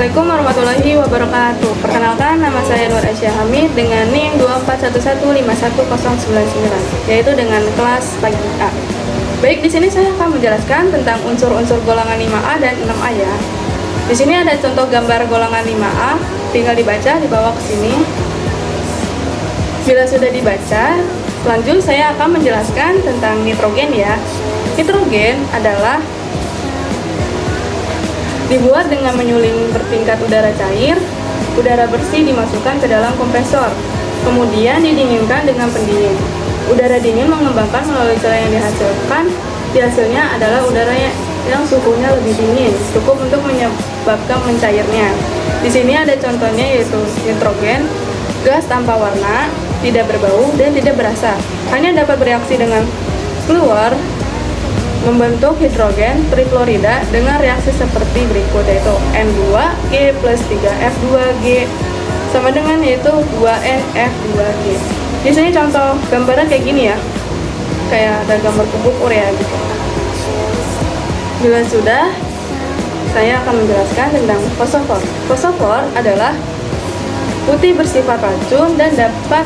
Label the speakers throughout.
Speaker 1: Assalamualaikum warahmatullahi wabarakatuh. Perkenalkan, nama saya Nur Aisyah Hamid dengan NIM 241151099, yaitu dengan kelas pagi A. Baik, di sini saya akan menjelaskan tentang unsur-unsur golongan 5A dan 6A ya. Di sini ada contoh gambar golongan 5A, tinggal dibaca di bawah ke sini. Bila sudah dibaca, selanjutnya saya akan menjelaskan tentang nitrogen ya. Nitrogen adalah dibuat dengan menyuling bertingkat udara cair, udara bersih dimasukkan ke dalam kompresor, kemudian didinginkan dengan pendingin. Udara dingin mengembangkan melalui celah yang dihasilkan. Hasilnya adalah udara yang suhunya lebih dingin, cukup untuk menyebabkan mencairnya. Di sini ada contohnya yaitu nitrogen, gas tanpa warna, tidak berbau dan tidak berasa. Hanya dapat bereaksi dengan keluar membentuk hidrogen trifluorida dengan reaksi seperti berikut, yaitu N2G plus 3F2G sama dengan yaitu 2NF2G. Di sini contoh gambarnya kayak gini ya, kayak ada gambar kubuk urea gitu. Bila sudah, saya akan menjelaskan tentang fosfor. Fosfor adalah putih bersifat racun dan dapat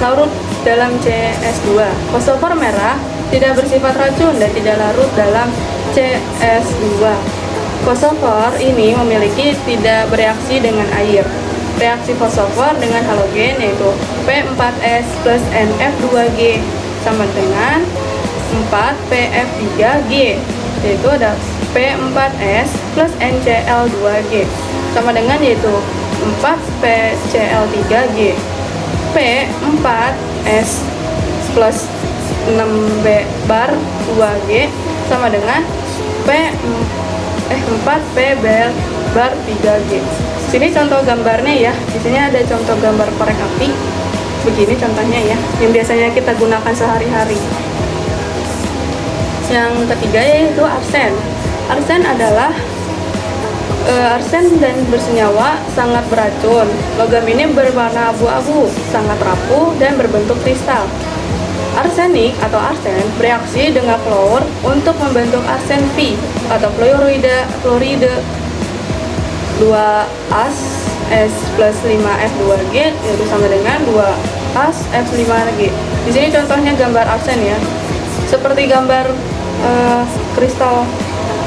Speaker 1: larut dalam CS2. Fosfor merah tidak bersifat racun dan tidak larut dalam CS2. Fosfor ini memiliki tidak bereaksi dengan air. Reaksi fosfor dengan halogen yaitu P4S plus NF2G sama dengan 4PF3G, yaitu ada P4S plus NCl2G sama dengan yaitu 4PCl3G. P4S plus 6B bar 2G sama dengan 4PB bar 3G. Sini contoh gambarnya ya. Di sini ada contoh gambar korek api. Begini contohnya ya, yang biasanya kita gunakan sehari-hari. Yang ketiga yaitu arsen. Arsen adalah arsen dan bersenyawa sangat beracun. Logam ini berwarna abu-abu, sangat rapuh dan berbentuk kristal. Arsenik atau arsen bereaksi dengan fluor untuk membentuk arsen V atau fluoride 2As S plus 5F2G, yaitu sama dengan 2As F5G. Di sini contohnya gambar arsen ya, seperti gambar kristal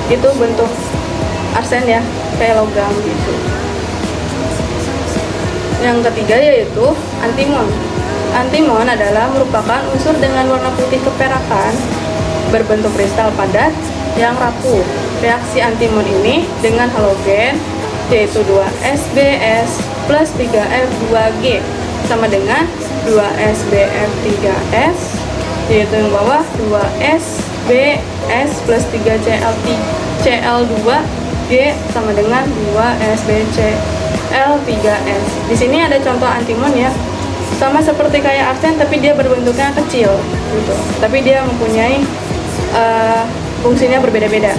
Speaker 1: itu bentuk arsen ya, kayak logam gitu. Yang ketiga yaitu antimon. Antimon adalah merupakan unsur dengan warna putih keperakan berbentuk kristal padat yang rapuh. Reaksi antimon ini dengan halogen yaitu 2SbS plus 3F2G sama dengan 2SbF3S, yaitu yang bawah 2SbS plus 3Cl2G sama dengan 2SbCl3S. Di sini ada contoh antimon ya, sama seperti kayak arsen tapi dia berbentuknya kecil gitu, tapi dia mempunyai fungsinya berbeda-beda.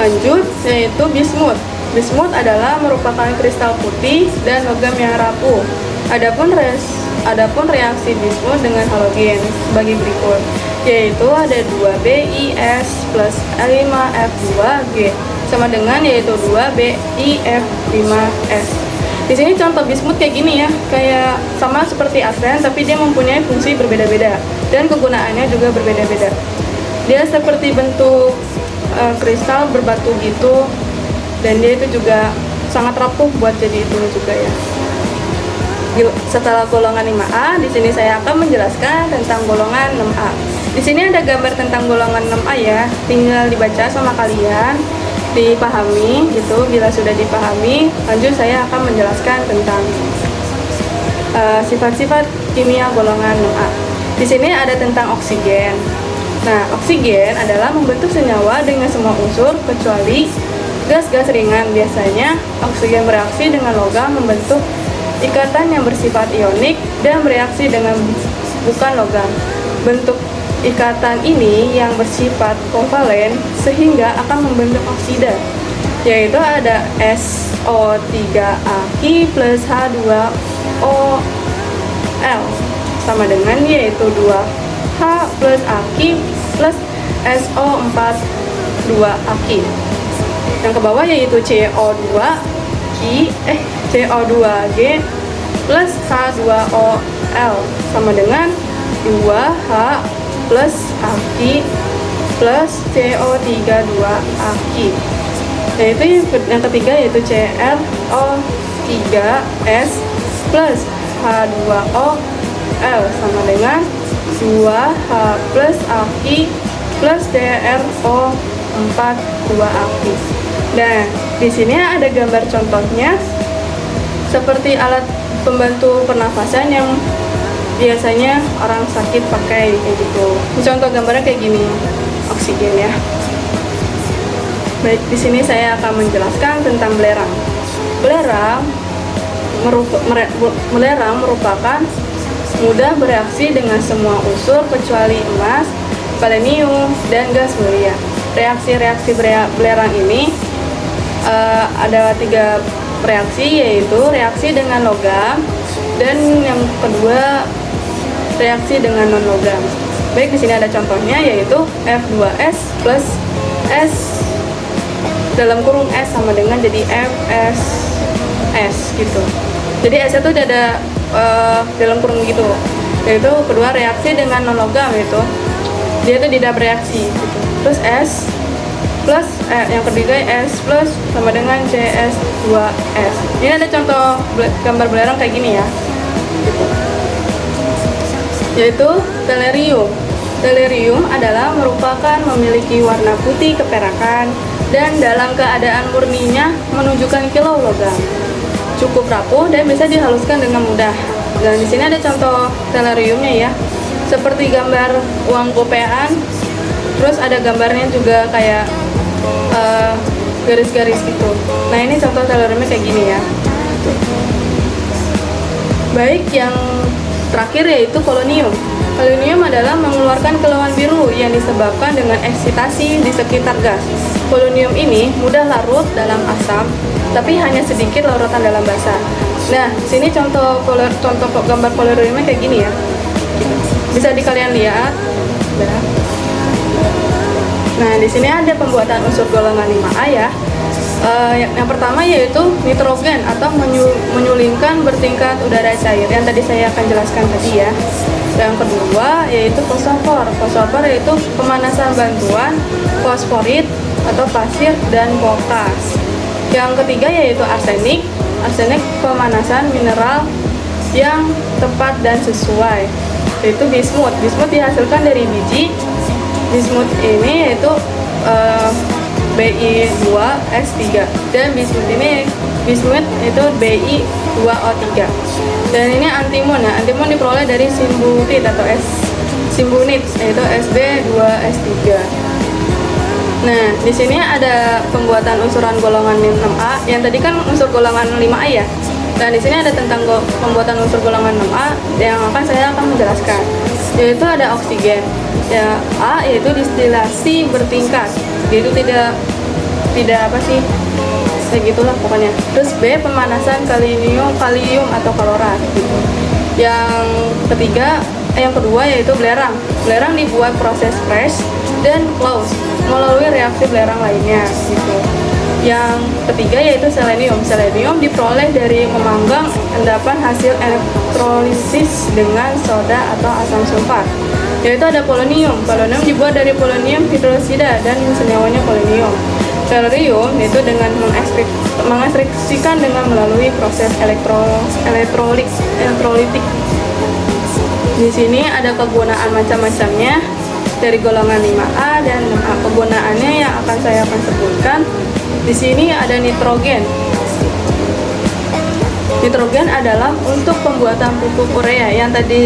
Speaker 1: Lanjut yaitu bismut. Bismut adalah merupakan kristal putih dan logam yang rapuh. Adapun reaksi bismut dengan halogen sebagai berikut, yaitu ada 2BiS plus 5F2G sama dengan yaitu 2BiF5S. Di sini contoh bismut kayak gini ya, kayak sama seperti arsen tapi dia mempunyai fungsi berbeda-beda dan kegunaannya juga berbeda-beda. Dia seperti bentuk kristal berbatu gitu, dan dia itu juga sangat rapuh buat jadi itu juga ya. Setelah golongan 5A, di sini saya akan menjelaskan tentang golongan 6A. Di sini ada gambar tentang golongan 6A ya, tinggal dibaca sama kalian, dipahami gitu. Bila sudah dipahami, lanjut saya akan menjelaskan tentang sifat-sifat kimia golongan 6A. Di sini ada tentang oksigen. Nah, oksigen adalah membentuk senyawa dengan semua unsur kecuali gas-gas ringan. Biasanya oksigen bereaksi dengan logam membentuk ikatan yang bersifat ionik dan bereaksi dengan bukan logam. Bentuk ikatan ini yang bersifat kovalen sehingga akan membentuk oksida, yaitu ada SO3Aq plus H2OL sama dengan yaitu 2H plus Aq plus SO4 2Aq. Yang ke bawah yaitu CO2G plus H2OL sama dengan 2H plus Aq plus CO32Aq. Yaitu yang ketiga yaitu CrO3S plus H2OL sama dengan 2H plus Aq plus CrO42Aq. Nah, di sini ada gambar contohnya seperti alat pembantu pernafasan yang biasanya orang sakit pakai kayak gitu. Contoh gambarnya kayak gini, oksigen ya. Baik, di sini saya akan menjelaskan tentang belerang. Belerang merupakan mudah bereaksi dengan semua unsur kecuali emas, selenium, dan gas mulia. Reaksi-reaksi belerang ini ada 3 reaksi, yaitu reaksi dengan logam dan yang kedua reaksi dengan non logam. Baik, di sini ada contohnya yaitu F2S plus S dalam kurung S sama dengan jadi FSS gitu. Jadi S itu ada dalam kurung gitu. Yaitu kedua reaksi dengan non logam, yaitu dia itu tidak bereaksi gitu. Terus S plus yang ketiga S plus sama dengan CS2S. Ini ada contoh gambar belerang kayak gini ya gitu. Yaitu tellurium. Tellurium adalah merupakan memiliki warna putih keperakan dan dalam keadaan murninya menunjukkan kilau logam. Cukup rapuh dan bisa dihaluskan dengan mudah. Dan di sini ada contoh telluriumnya ya. Seperti gambar uang gopean. Terus ada gambarnya juga kayak garis-garis gitu. Nah, ini contoh telluriumnya kayak gini ya. Baik, yang terakhir yaitu polonium. Polonium adalah mengeluarkan kilauan biru yang disebabkan dengan eksitasi di sekitar gas. Polonium ini mudah larut dalam asam, tapi hanya sedikit larutan dalam basa. Nah, sini contoh gambar poloniumnya kayak gini ya. Bisa kalian lihat. Nah, di sini ada pembuatan unsur golongan 5A ya. Yang pertama yaitu nitrogen atau menyulingkan bertingkat udara cair yang tadi saya akan jelaskan tadi ya. Yang kedua yaitu fosfor. Fosfor yaitu pemanasan bantuan fosforit atau pasir dan potas. Yang ketiga yaitu arsenik. Arsenik pemanasan mineral yang tepat dan sesuai. Yaitu bismut. Bismut dihasilkan dari biji. Bismut ini yaitu Bi2S3 dan bismut itu Bi2O3. Dan ini antimon ya. Antimon diperoleh dari simbunit atau simbunit yaitu Sb2S3. Nah, di sini ada pembuatan unsuran golongan 6A. Yang tadi kan unsur golongan 5A ya. Dan di sini ada tentang pembuatan unsur golongan 6A yang saya akan menjelaskan. Yaitu ada oksigen. Ya, A yaitu distilasi bertingkat. Yaitu tidak apa sih? Kayak gitulah pokoknya. Terus B pemanasan kalium atau klorat gitu. Yang kedua yaitu belerang. Belerang dibuat proses fresh dan close melalui reaksi belerang lainnya gitu. Yang ketiga yaitu selenium. Selenium diperoleh dari memanggang endapan hasil elektrolisis dengan soda atau asam sulfat. Yaitu ada polonium. Polonium dibuat dari polonium hidrosida dan senyawanya polonium. Tellurium yaitu dengan mengekstraksikan dengan melalui proses elektrolitik. Di sini ada kegunaan macam-macamnya dari golongan 5A dan 6A. Kegunaannya yang akan saya sebutkan. Di sini ada nitrogen. Nitrogen adalah untuk pembuatan pupuk urea. Yang tadi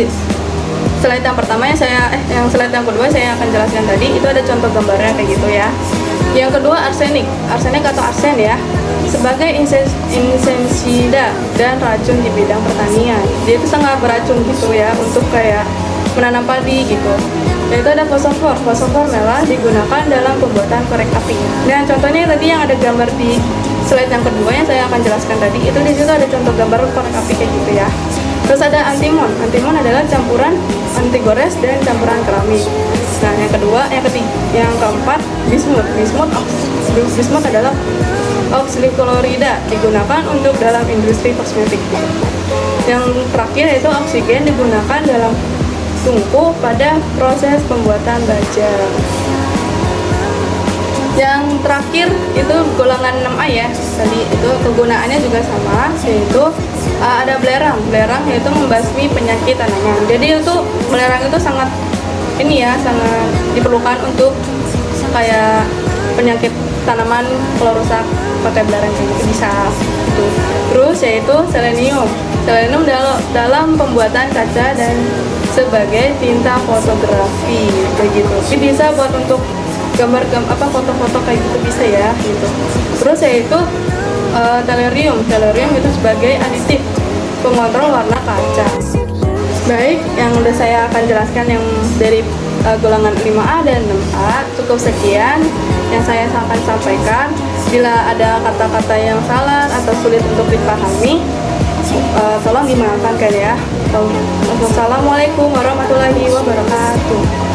Speaker 1: slide yang pertama yang slide yang kedua saya akan jelaskan tadi, itu ada contoh gambarnya kayak gitu ya. Yang kedua arsenik. Arsenik atau arsen ya. Sebagai insektisida dan racun di bidang pertanian. Dia itu sangat beracun gitu ya untuk kayak menanam padi gitu. Yaitu ada fosfor. Fosfor merah digunakan dalam pembuatan korek api. Dan contohnya tadi yang ada gambar di slide yang kedua yang saya akan jelaskan tadi, itu di situ ada contoh gambar korek api kayak gitu ya. Terus ada antimon. Antimon adalah campuran antigores dan campuran keramik. Nah, yang keempat, bismut. Bismut adalah oksiklorida, digunakan untuk dalam industri kosmetik. Yang terakhir yaitu oksigen, digunakan dalam tungku pada proses pembuatan baja. Yang terakhir itu golongan 6A ya. Tadi itu kegunaannya juga sama, yaitu ada belerang. Belerang yaitu membasmi penyakit tanaman. Jadi itu belerang itu sangat sangat diperlukan untuk kayak penyakit tanaman kalau rusak, pakai belerang kayak gitu bisa gitu. Terus yaitu selenium dalam pembuatan kaca dan sebagai tinta fotografi begitu. Ini bisa buat untuk gambar foto-foto kayak gitu bisa ya gitu. Terus yaitu tellurium itu sebagai aditif pengontrol warna kaca. Baik, yang udah saya akan jelaskan yang dari golongan 5A dan 6A cukup sekian yang saya akan sampaikan. Bila ada kata-kata yang salah atau sulit untuk dipahami, tolong dimaafkan ya. Wassalamualaikum warahmatullahi wabarakatuh.